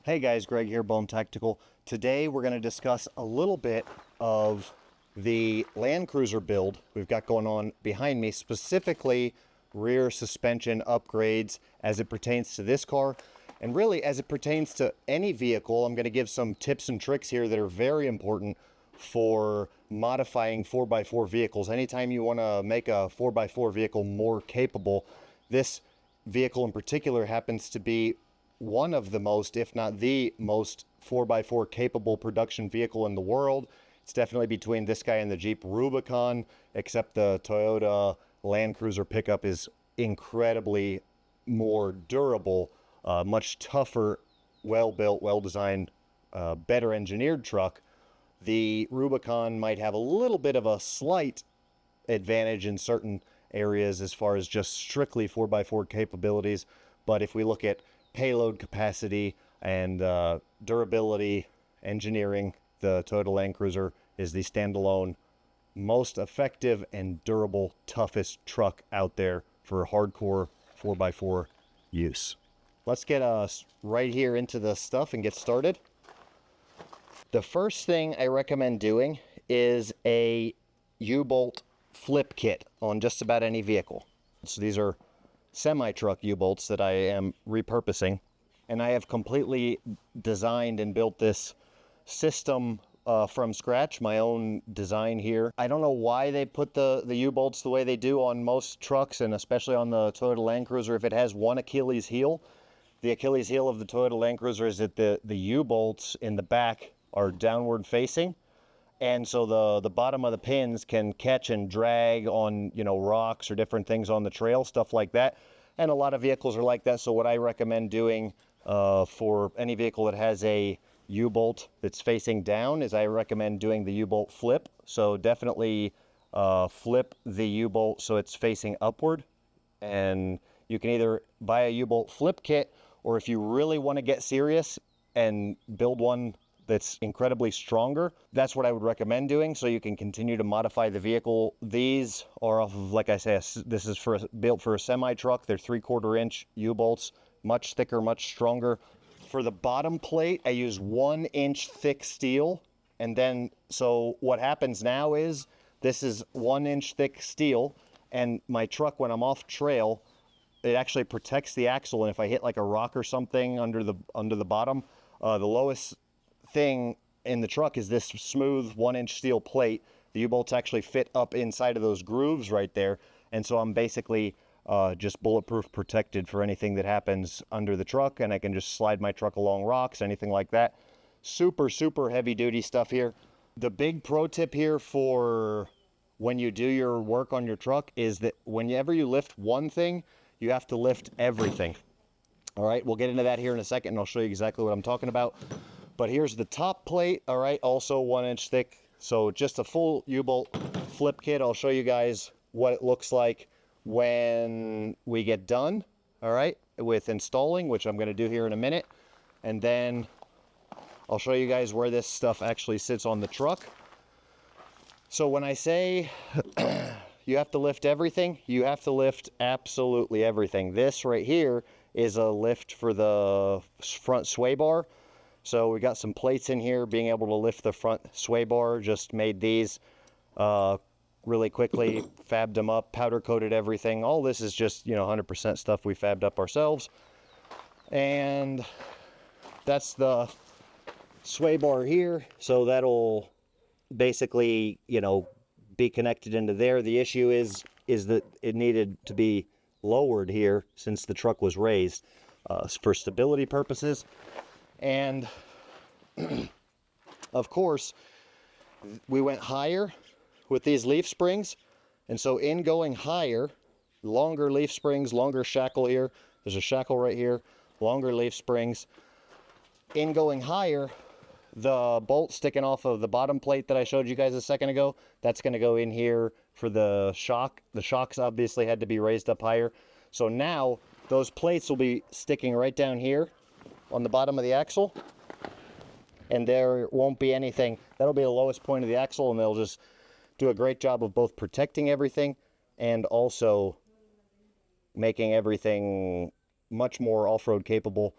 Hey guys, Greg here, Bone Tactical. Today we're going to discuss a little bit of the LandCruiser build we've got going on behind me, specifically rear suspension upgrades as it pertains to this car, and really as it pertains to any vehicle. I'm going to give some tips and tricks here that are very important for modifying 4x4 vehicles. Anytime you want to make a 4x4 vehicle more capable, this vehicle in particular happens to be one of the most, if not the most, 4x4 capable production vehicle in the world. It's definitely between this guy and the Jeep Rubicon, except the Toyota LandCruiser pickup is incredibly more durable, much tougher, well-built, well-designed, better engineered truck. The Rubicon might have a little bit of a slight advantage in certain areas as far as just strictly 4x4 capabilities, but if we look at payload capacity and durability engineering, the Toyota LandCruiser is the standalone most effective and durable, toughest truck out there for hardcore 4x4 use. Let's get us right here into the stuff and get started. The first thing I recommend doing is a U-bolt flip kit on just about any vehicle. So these are semi-truck U-bolts that I am repurposing, and I have completely designed and built this system from scratch, my own design here. I don't know why they put the U-bolts the way they do on most trucks, and especially on the Toyota LandCruiser. If it has one Achilles heel, the Achilles heel of the Toyota LandCruiser is that the U-bolts in the back are downward facing, and so the bottom of the pins can catch and drag on, you know, rocks or different things on the trail, stuff like that. And a lot of vehicles are like that. So what I recommend doing for any vehicle that has a U-bolt that's facing down is I recommend doing the U-bolt flip. So definitely flip the U-bolt so it's facing upward. And you can either buy a U-bolt flip kit, or if you really want to get serious and build one that's incredibly stronger, that's what I would recommend doing, so you can continue to modify the vehicle. These are off of, like I say, this is built for a semi-truck. They're 3/4 inch U-bolts, much thicker, much stronger. For the bottom plate, I use 1 inch thick steel, and then, so what happens now is, this is 1 inch thick steel, and my truck, when I'm off trail, it actually protects the axle, and if I hit like a rock or something under the bottom, the lowest thing in the truck is this smooth 1 inch steel plate. The U-bolts actually fit up inside of those grooves right there, and so I'm basically just bulletproof protected for anything that happens under the truck, and I can just slide my truck along rocks, anything like that. Super heavy duty stuff here. The big pro tip here for when you do your work on your truck is that whenever you lift one thing, you have to lift everything. All right, we'll get into that here in a second, and I'll show you exactly what I'm talking about. But here's the top plate, all right, also 1 inch thick. So just a full U-bolt flip kit. I'll show you guys what it looks like when we get done, all right, with installing, which I'm going to do here in a minute. And then I'll show you guys where this stuff actually sits on the truck. So when I say you have to lift everything, you have to lift absolutely everything. This right here is a lift for the front sway bar. So we got some plates in here, being able to lift the front sway bar. Just made these really quickly, fabbed them up, powder coated everything. All this is just, you know, 100% stuff we fabbed up ourselves. And that's the sway bar here. So that'll basically, you know, be connected into there. The issue is that it needed to be lowered here since the truck was raised for stability purposes. And of course, we went higher with these leaf springs, and so in going higher, longer leaf springs, longer shackle here, there's a shackle right here, longer leaf springs. In going higher, the bolt sticking off of the bottom plate that I showed you guys a second ago, that's going to go in here for the shock. The shocks obviously had to be raised up higher, so now those plates will be sticking right down here on the bottom of the axle, and there won't be anything. That'll be the lowest point of the axle, and they'll just do a great job of both protecting everything and also making everything much more off-road capable.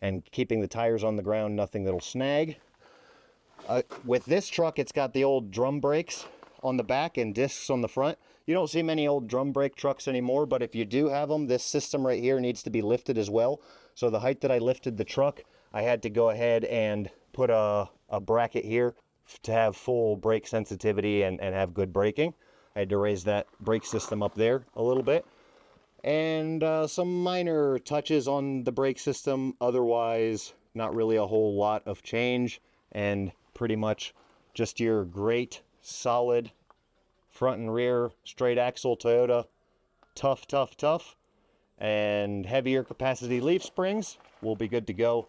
and keeping the tires on the ground, nothing that'll snag. With this truck, it's got the old drum brakes on the back and discs on the front. You don't see many old drum brake trucks anymore, but if you do have them, this system right here needs to be lifted as well. So the height that I lifted the truck, I had to go ahead and put a bracket here to have full brake sensitivity and have good braking. I had to raise that brake system up there a little bit. And some minor touches on the brake system. Otherwise, not really a whole lot of change, and pretty much just your great solid front and rear straight axle Toyota tough, and heavier capacity leaf springs will be good to go.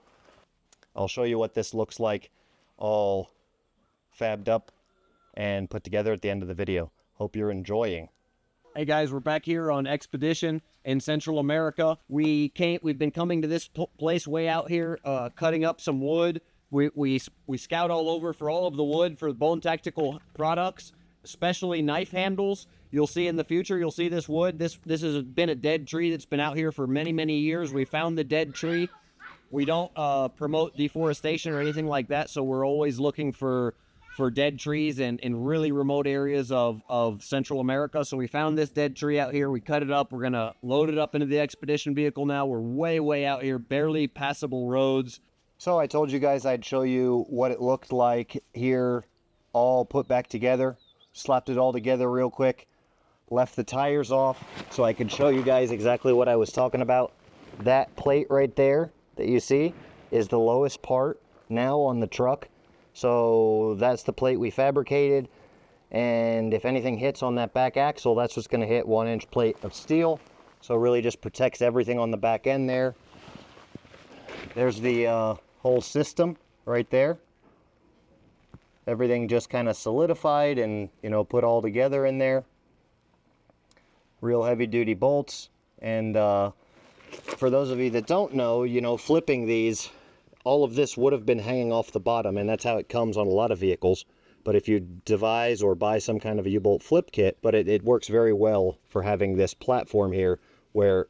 I'll show you what this looks like all fabbed up and put together at the end of the video. Hope you're enjoying. Hey guys, we're back here on Expedition in Central America. We've been coming to this place way out here, cutting up some wood. We scout all over for all of the wood for Bone Tactical products, especially knife handles. You'll see in the future, you'll see this wood. This has been a dead tree that's been out here for many years. We found the dead tree. We don't promote deforestation or anything like that, so we're always looking for dead trees in really remote areas of Central America. So we found this dead tree out here. We cut it up. We're going to load it up into the Expedition vehicle now. We're way out here, barely passable roads. So I told you guys I'd show you what it looked like here, all put back together. Slapped it all together real quick. Left the tires off so I could show you guys exactly what I was talking about. That plate right there that you see is the lowest part now on the truck. So that's the plate we fabricated, and if anything hits on that back axle, that's what's going to hit 1-inch plate of steel. So it really just protects everything on the back end there. There's the whole system right there. Everything just kind of solidified and, you know, put all together in there. Real heavy duty bolts. And for those of you that don't know, you know, flipping these, all of this would have been hanging off the bottom, and that's how it comes on a lot of vehicles. But if you devise or buy some kind of a U-bolt flip kit, but it works very well for having this platform here, where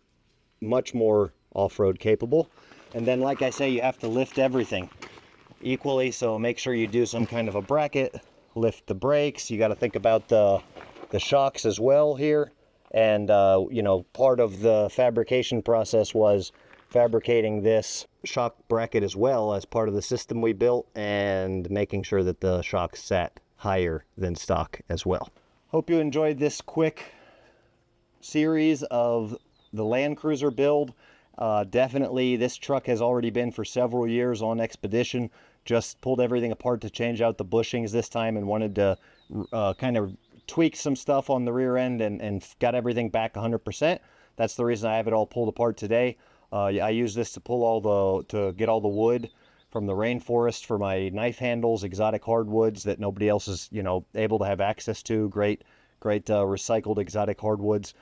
much more off-road capable. And then, like I say, you have to lift everything equally, so make sure you do some kind of a bracket, lift the brakes. You got to think about the shocks as well here. And, you know, part of the fabrication process was fabricating this shock bracket as well as part of the system we built, and making sure that the shocks sat higher than stock as well. Hope you enjoyed this quick series of the LandCruiser build. Definitely this truck has already been for several years on Expedition. Just pulled everything apart to change out the bushings this time, and wanted to kind of tweak some stuff on the rear end and got everything back 100%. That's the reason I have it all pulled apart today. I use this to to get all the wood from the rainforest for my knife handles, exotic hardwoods that nobody else is, you know, able to have access to. Great recycled exotic hardwoods.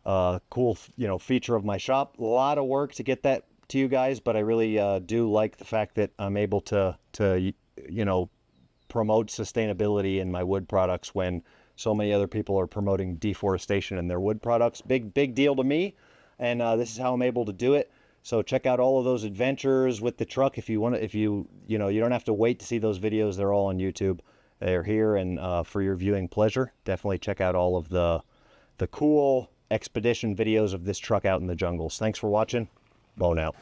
Cool, you know, feature of my shop. A lot of work to get that to you guys, but I really do like the fact that I'm able to you know, promote sustainability in my wood products when so many other people are promoting deforestation in their wood products. Big deal to me. And this is how I'm able to do it. So check out all of those adventures with the truck if you want to. If you know, you don't have to wait to see those videos. They're all on YouTube. They're here, and for your viewing pleasure, definitely check out all of the cool Expedition videos of this truck out in the jungles. Thanks for watching. Bone out.